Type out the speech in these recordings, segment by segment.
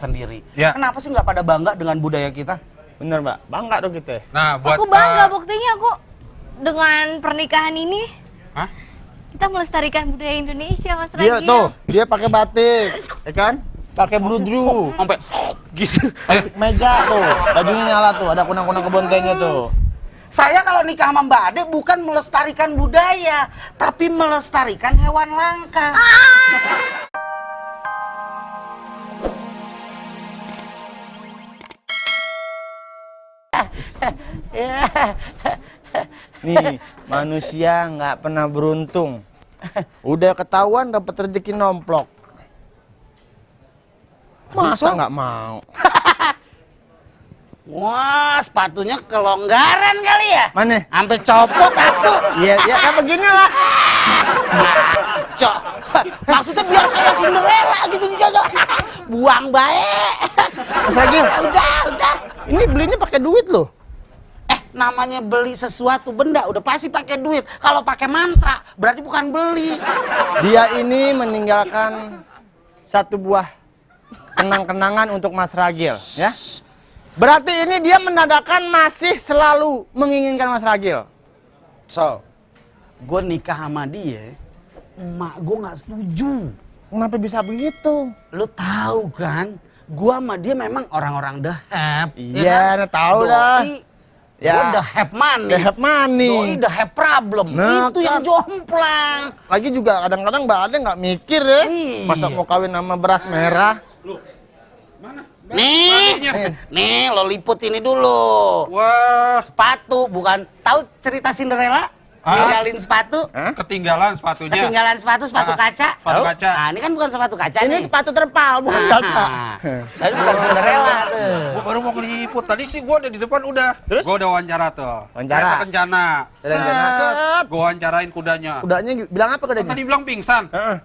sendiri. Ya. Kenapa sih nggak pada bangga dengan budaya kita? Bener Mbak, bangga dong kita. Nah, buat Aku bangga, buktinya aku dengan pernikahan ini. Hah? Kita melestarikan budaya Indonesia, Mas Dia Ragil. tuh, dia pakai batik, ya kan? Pakai bludru, Sampai gitu. meja tuh, bajunya nyala tuh, ada kunang-kunang kebontengnya tuh. Saya kalau nikah sama Mbak Ade bukan melestarikan budaya, tapi melestarikan hewan langka. Nih, manusia nggak pernah beruntung. Udah ketahuan dapat rezeki nomplok. Masa nggak mau? Wah, sepatunya kelonggaran kali ya? Mana? Sampai copot atuh. Iya, ya kayak begini lah. Cok. Maksudnya biar kayak Cinderella gitu juga. Buang baik. Mas Ragil, Udah. ini belinya pakai duit loh. Namanya beli sesuatu benda udah pasti pakai duit. Kalau pakai mantra berarti bukan beli. Dia ini meninggalkan satu buah kenang-kenangan untuk Mas Ragil, ya. Berarti ini dia menandakan masih selalu menginginkan Mas Ragil. So, gue nikah sama dia, emak gue nggak setuju. Kenapa bisa begitu? Lo tahu kan, gue sama dia memang orang-orang dahep. Iya, tahu dah. Ya. Gue dahep money. Dahep money. Doi dahep problem. Nah, Itu yang kan. jomplang. Lagi juga kadang-kadang Mbak Ade nggak mikir ya. Iya. Masa mau kawin sama beras merah? mana? Nih, lo liput ini dulu. Wah, Sepatu, bukan tahu cerita Cinderella? Ninggalin sepatu, Hah? ketinggalan sepatunya. ketinggalan sepatu kaca. Sepatu kaca. Nah, ini kan bukan sepatu kaca Ini nih. sepatu terpal, bukan kaca. Tapi bukan Cinderella tuh. Gua baru mau keliput. Tadi sih gua udah di depan udah. Terus? Gua udah wawancara tuh. Wawancara? Kereta kencana. Kereta kencana. Set. Gua wawancarain kudanya. Kudanya bilang apa Kan kudanya? tadi bilang pingsan. Heeh.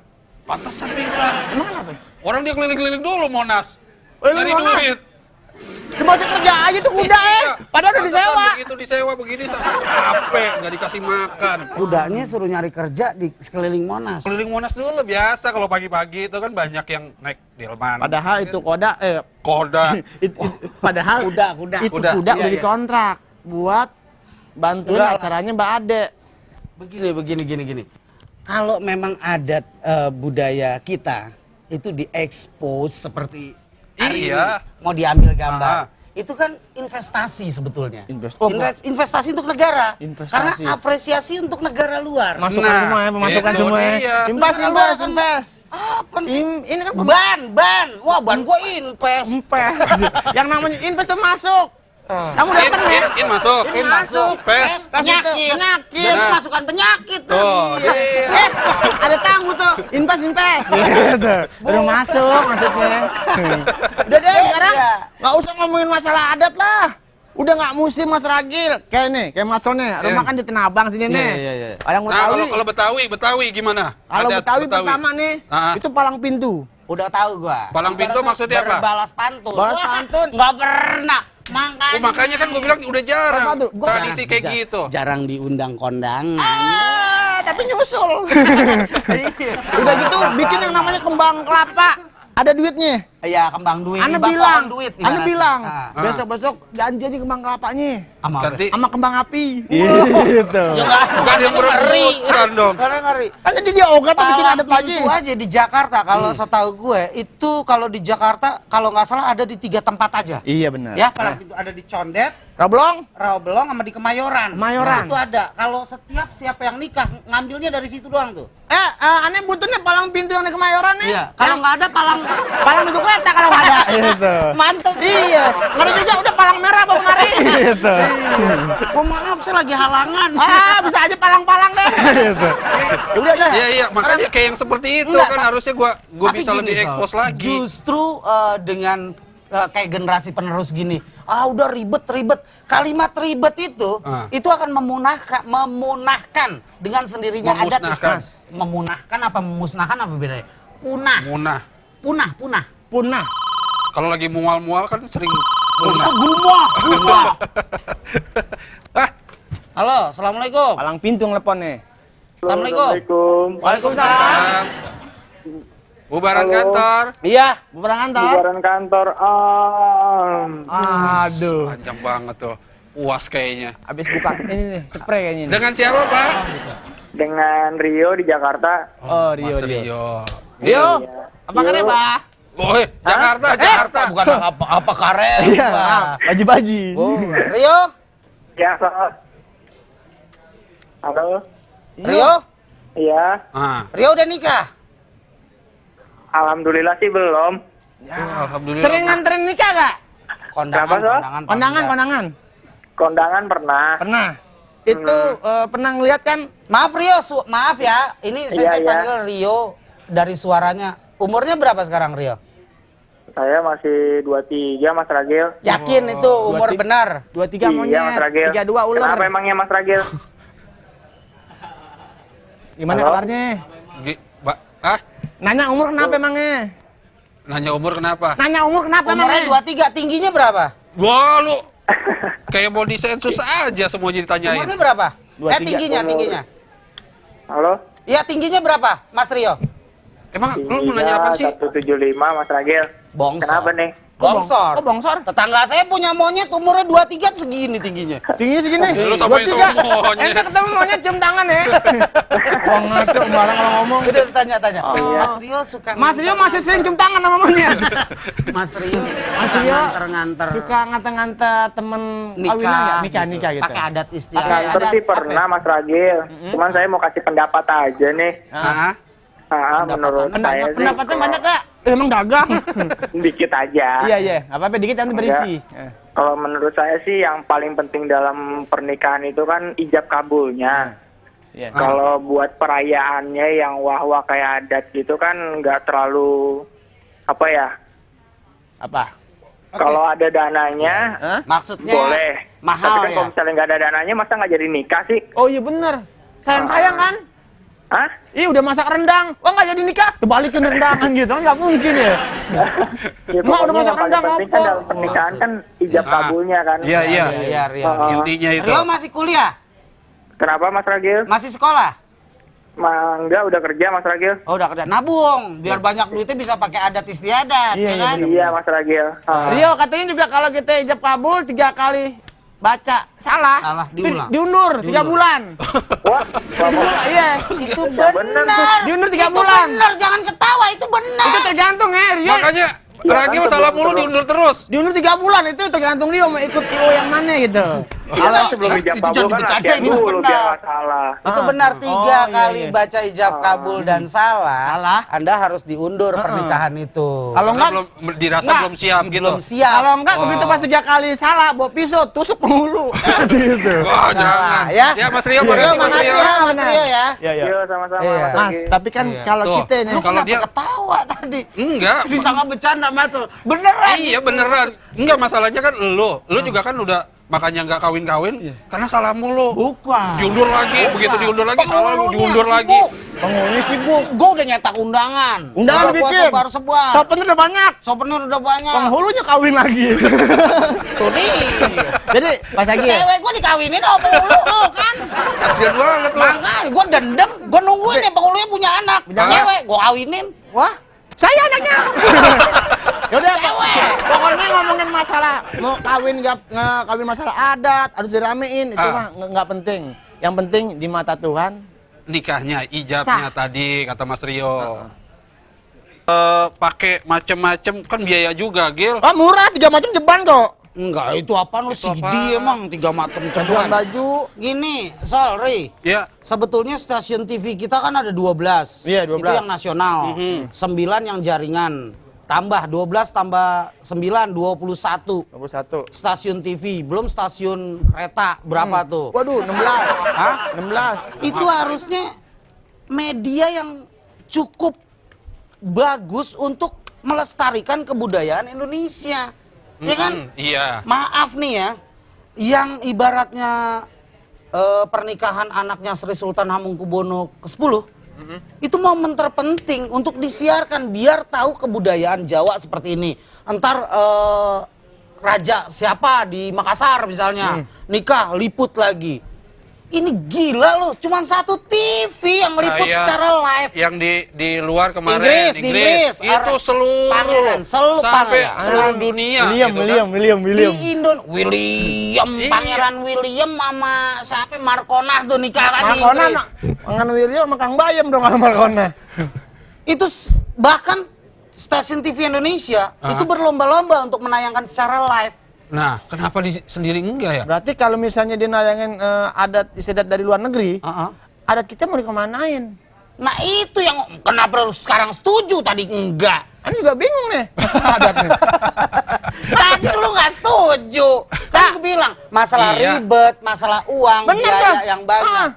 Pantesan pingsan. Emang kenapa? Orang dia keliling-keliling dulu Monas. Keliling Nyari Monas? duit. Dia masih kerja aja tuh kuda Padahal udah Pantesan disewa. Begitu disewa begini sampai capek, nggak dikasih makan. Kudanya suruh nyari kerja di sekeliling Monas. Keliling Monas dulu biasa kalau pagi-pagi itu kan banyak yang naik delman. Padahal itu Koda. padahal Kuda. itu Kuda. kuda Iya, udah iya. dikontrak buat bantuin Enggak lah. acaranya Mbak Ade. Begini. Kalau memang adat budaya kita itu diekspos seperti hari Iya. ini, mau diambil gambar. Aha. Itu kan investasi sebetulnya. Oh, Investasi untuk negara. Investasi. Karena apresiasi untuk negara luar. Masukan Nah, semua ya, pemasukan itu semua ya. dia. Invest. Apa sih? Ini kan Ban. Wah, ban gua invest. invest. Yang namanya invest tuh masuk. Kamu datang ya? In masuk. In masuk. Pes. Penyakit. Penyakit. Itu Nah. masukan penyakit tuh. Tuh, iya. Ada tamu tuh. Invest. Gitu. Udah masuk maksudnya. Udah deh sekarang Iya. nggak usah ngomongin masalah adat lah. Udah nggak musim Mas Ragil. Kayak nih, kayak Mas Sone. Rumah kan di Tenabang sini nih. Iya. Orang Nah, Betawi. kalau Betawi gimana? Kalau Adat Betawi pertama nih, Ah. itu palang pintu. Udah tahu gua. Palang pintu maksudnya apa? Berbalas pantun. Balas Wah, pantun. nggak pernah. Oh, makanya kan gue bilang udah jarang. Apa tuh? Gua Tradisi kayak gitu. Jarang diundang kondangan. Tapi nyusul. Udah gitu bikin yang namanya kembang kelapa. Ada duitnya. Iya, kembang duit. Ane Ibak bilang, pohon duit. Ane bilang, Ah. besok-besok janji aja kembang kelapanya. Sama apa? Ganti. Sama kembang api. Gitu. Ya nggak, Bukan yang berebutan dong. Ngeri. Kan jadi dia ogah tuh bikin adat lagi. Itu aja di Jakarta. Kalau setahu gue, itu kalau di Jakarta, kalau nggak salah ada di 3 tempat aja. Iya benar. Ya, palang pintu ada di Condet, Rablong? Rawabelong, sama di Kemayoran. Kemayoran. Itu ada. Kalau setiap siapa yang nikah, ngambilnya dari situ doang tuh. Aneh butuhnya palang pintu yang di Kemayoran nih. Iya. Kalau nggak ada palang palang pintu kereta kalau nggak ada. Gitu. mantep. Iya. Nggak ada juga udah palang merah bawa kemari. Gitu. Oh, maaf, saya lagi halangan. Bisa aja palang-palang deh. Gitu. Ya udah dah. Iya, makanya kayak yang seperti itu Enggak, kan harusnya gua Tapi bisa gini, lebih Sol, ekspos lagi. Justru dengan kayak generasi penerus gini, udah ribet. Kalimat ribet itu akan memunahkan dengan sendirinya adat Memusnahkan. istiadat. Memunahkan apa memusnahkan apa bedanya? Punah. Punah. Kalau lagi mual-mual kan sering Itu punah. gumah. Ah, Halo, assalamualaikum. Palang pintu ngelepon nih. Assalamualaikum. Waalaikumsalam. Bubaran Halo. kantor. Iya. Bubaran kantor. Bubaran kantor. Aduh. Panjang banget tuh. Puas kayaknya. Habis buka ini nih, spray kayaknya nih. Dengan siapa, Pak? Dengan Rio di Jakarta. Oh, Rio, Mas Rio. Rio. Rio, Iya. apa kabar, Pak? Woi, Jakarta, Jakarta. Bukan apa karet. Iya, baji-baji. Oh, Rio? Ya, Sob. Halo. Rio? Iya. Ah, Rio udah nikah? Alhamdulillah sih belum. alhamdulillah. Sering nganterin nikah gak? Kondangan, Kenapa, Sob? kondangan. Kondangan, kondangan. Kondangan pernah. Pernah. Itu pernah ngeliat kan? Maaf Rio, maaf ya. Ini saya Iya. panggil Rio dari suaranya. Umurnya berapa sekarang Rio? Saya masih 23, Mas Ragil. Yakin itu umur 23. benar? 23 Iya, monyet, Mas Ragil. 32 ular. Kenapa emangnya Mas Ragil? Gimana Halo? kabarnya? Nanya umur kenapa emangnya? Nanya umur kenapa? Nanya umur kenapa Umurnya emangnya? 23, tingginya berapa? Wah, lu kayak body sensus aja semuanya ditanyain. Umurnya berapa? 23. Tingginya, Umur. tingginya. Halo? Iya, tingginya berapa, Mas Rio? Emang lu mau nanya apa sih? 175, Mas Ragil. Bongsor. Kenapa nih? Bongsor. Oh, bongsor. Tetangga saya punya monyet umurnya 23 segini tingginya. Tingginya segini. Lu sampai 23. sama monyet. Ente ketemu monyet cium tangan ya. Wah, ngaco barang kalau ngomong. Udah tanya-tanya. Oh. Mas Rio suka Mas Rio masih sering cium tangan sama monyet. Mas Rio Mas suka Rio nganter-nganter suka nganter-nganter temen kawinan nggak? Nikah gitu. Pakai adat Pakai istiadat. Kantor adat sih apa pernah, ya? Mas Ragil. Cuman saya mau kasih pendapat aja nih. Ah, Menurut saya sih. Pendapatnya banyak gak? Emang dagang. Dikit aja. Iya, iya. Nggak apa-apa, dikit nanti berisi. Kalau menurut saya sih yang paling penting dalam pernikahan itu kan ijab kabulnya. Iya. Kalau buat perayaannya yang wah-wah kayak adat gitu kan nggak terlalu apa ya? Apa? Kalau ada dananya Hah? Maksudnya boleh. mahal Tapi kan ya? kalau misalnya nggak ada dananya masa nggak jadi nikah sih? Oh iya bener. Sayang-sayang kan? Hah? Ih udah masak rendang. Oh nggak jadi nikah? Kebalikin rendangan gitu. Kan nggak mungkin ya. Ya, Mak, udah pokoknya masak yang paling rendang penting kan apa? dalam pernikahan kan ijab Ah. kabulnya kan. Iya, iya. Iya, Rio. Intinya itu. Rio masih kuliah? Kenapa Mas Ragil? Masih sekolah? Enggak, udah kerja Mas Ragil. Oh, udah kerja. Nabung, biar banyak duitnya bisa pakai adat istiadat, Iya, ya iya, kan? bener. Iya Mas Ragil. Rio katanya juga kalau kita ijab kabul 3 kali baca salah, Salah, itu diulang. diundur 3 bulan. Wah, Iya, Itu bener benar. diundur 3 Itu bulan. benar, jangan ketawa, itu benar. Itu tergantung ya, Rio. Makanya Iya, Ragil kan salah sebelum mulu terus. diundur terus. Diundur 3 bulan itu tergantung Rio mau ikut IO yang mana gitu. Kalau sebelum ijab itu kabul jangan kan bercanda, latihan ini dulu benar. biar nggak salah. Itu Ah. benar 3 Oh, iya, kali iya. baca ijab kabul dan salah. Salah. Anda harus diundur pernikahan itu. Kalau Karena enggak belum dirasa enggak, belum siap gitu. belum siap. kalau enggak Oh. begitu pas 3 kali salah bawa pisau tusuk penghulu. Gitu. Wah, jangan. ya. Ya, Mas Rio, Rio, makasih, Mas makasih Rio. ya, Mas Rio ya. Iya, iya. Iya, sama-sama Iya. Mas Mas, Ragil. tapi kan Iya. kalau Tuh. kita nih Lu Kalau kenapa dia- ketawa tadi? Enggak. Disangka bercanda, Mas. Beneran. Iya beneran. Enggak, masalahnya kan lu juga kan udah makanya nggak kawin-kawin karena salah mulu. Bukan. Diundur lagi, begitu diundur lagi salah Penghulunya diundur lagi. sibuk. penghulunya sibuk. Gue udah nyetak undangan. Undangan Udah gua bikin. sebar-sebar. Souvenir udah banyak. Souvenir udah banyak. Penghulunya kawin lagi. Tuh nih. Jadi pas lagi ya. Cewek gue dikawinin sama penghulu tuh kan. Kasian banget lu. Makanya gue dendam. Gue nungguin nih penghulunya punya anak. Cewek gue kawinin. Wah, saya anaknya. Yaudah, Cewek. pokoknya ngomongin masalah mau kawin nggak kawin masalah adat harus diramein itu mah nggak penting. Yang penting di mata Tuhan. Nikahnya, ijabnya Sah. tadi kata Mas Rio. Pakai macem-macem kan biaya juga, Gil. Oh murah 3 macam jeban kok. Enggak, itu apaan lu Itu CD apaan? emang 3 macam Jeban ceban. baju. Gini, sorry. Ya, Sebetulnya stasiun TV kita kan ada 12. Iya, 12. Itu yang nasional. 9 yang jaringan. Tambah 12 tambah 9, 21. 21. Stasiun TV, belum stasiun kereta. Berapa tuh? Waduh, 16. Hah? 16. Itu harusnya media yang cukup bagus untuk melestarikan kebudayaan Indonesia. Ya kan? Iya. Maaf nih ya, yang ibaratnya pernikahan anaknya Sri Sultan Hamengkubuwono ke-10, itu momen terpenting untuk disiarkan biar tahu kebudayaan Jawa seperti ini. Entar raja siapa di Makassar misalnya nikah liput lagi. Ini gila loh, cuman satu TV yang meliput Iya. secara live. Yang di luar kemarin Di Inggris. itu seluruh Pangeran, seluruh sampai pangeran. seluruh dunia William, gitu kan. William. William, Iya. Pangeran William sama siapa Markona tuh nikah kan di Markona, Inggris. Mangan William sama Kang Bayem dong sama Markona. Itu bahkan stasiun TV Indonesia itu berlomba-lomba untuk menayangkan secara live. Nah, kenapa sendiri enggak ya? Berarti kalau misalnya dia nayangin adat istiadat dari luar negeri, adat kita mau dikemanain? Nah itu yang kenapa lu sekarang setuju tadi enggak? Kan juga bingung nih adatnya. Tadi lu nggak setuju. Kan aku bilang masalah Iya. ribet, masalah uang, Bener biaya tuh. yang banyak.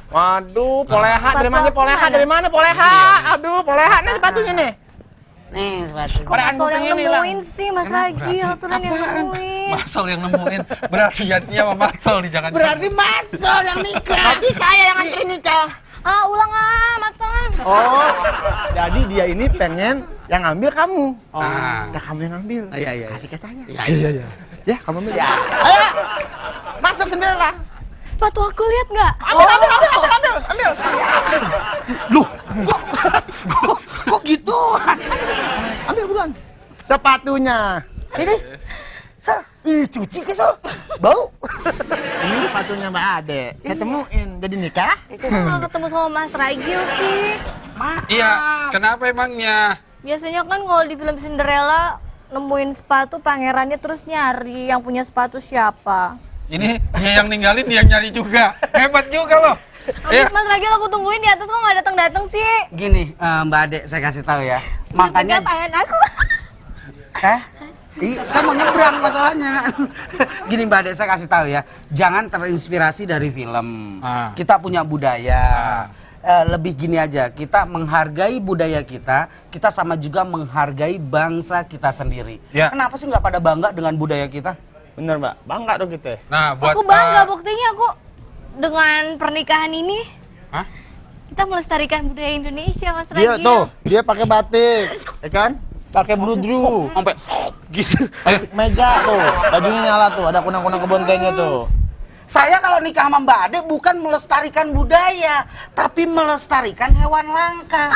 Waduh, poleha Sepatu dari mana? aku Poleha mana? dari mana? Poleha. Aduh, poleha nih sepatunya nih. Nih sepatu. Kok Korean Masal yang kuping ini lah. nemuin sih Mas Ragil, aturan yang nemuin. Masal yang nemuin. Berarti jadinya sama Masal di jangan. Berarti Matsel yang nikah. Tapi saya yang nganterin nikah. Ah, ulang ah, Masal. Oh, jadi dia ini pengen yang ambil kamu. Ah. Nah, kamu yang ambil. Iya. Kasih ke saya. Iya. Ya, kamu ambil. Siap. Ayo, masuk sendiri lah. Sepatu aku lihat nggak? Ambil. Loh, kok gitu? Ambil buruan. Sepatunya. Ini, Sal, cuci ke Sal? Bau. Ini sepatunya Mbak Ade. Saya temuin. Jadi nikah. Nggak ketemu sama Mas Ragil sih. Iya, kenapa emangnya? Biasanya kan kalau di film Cinderella nemuin sepatu pangerannya terus nyari yang punya sepatu siapa. Ini dia yang ninggalin, dia yang nyari juga. Hebat juga loh. Habis Mas Ragil aku tungguin di atas kok nggak datang sih. Gini, Mbak Ade, saya kasih tahu ya. Makanya, Pegang tangan aku. saya mau nyebrang masalahnya. Gini Mbak Ade, saya kasih tahu ya. Jangan terinspirasi dari film. Kita punya budaya. Lebih gini aja, kita menghargai budaya kita sama juga menghargai bangsa kita sendiri. Ya. Kenapa sih nggak pada bangga dengan budaya kita? Bener Mbak, bangga dong kita. Nah, buat Aku bangga buktinya aku dengan pernikahan ini. Hah? Kita melestarikan budaya Indonesia, Mas Dia Ragil. tuh, dia pakai batik, ya kan? Pakai bludru. Sampai gitu. Meja tuh, bajunya nyala tuh, ada kunang-kunang kebontengnya tuh. Saya kalau nikah sama Mbak Ade bukan melestarikan budaya, tapi melestarikan hewan langka.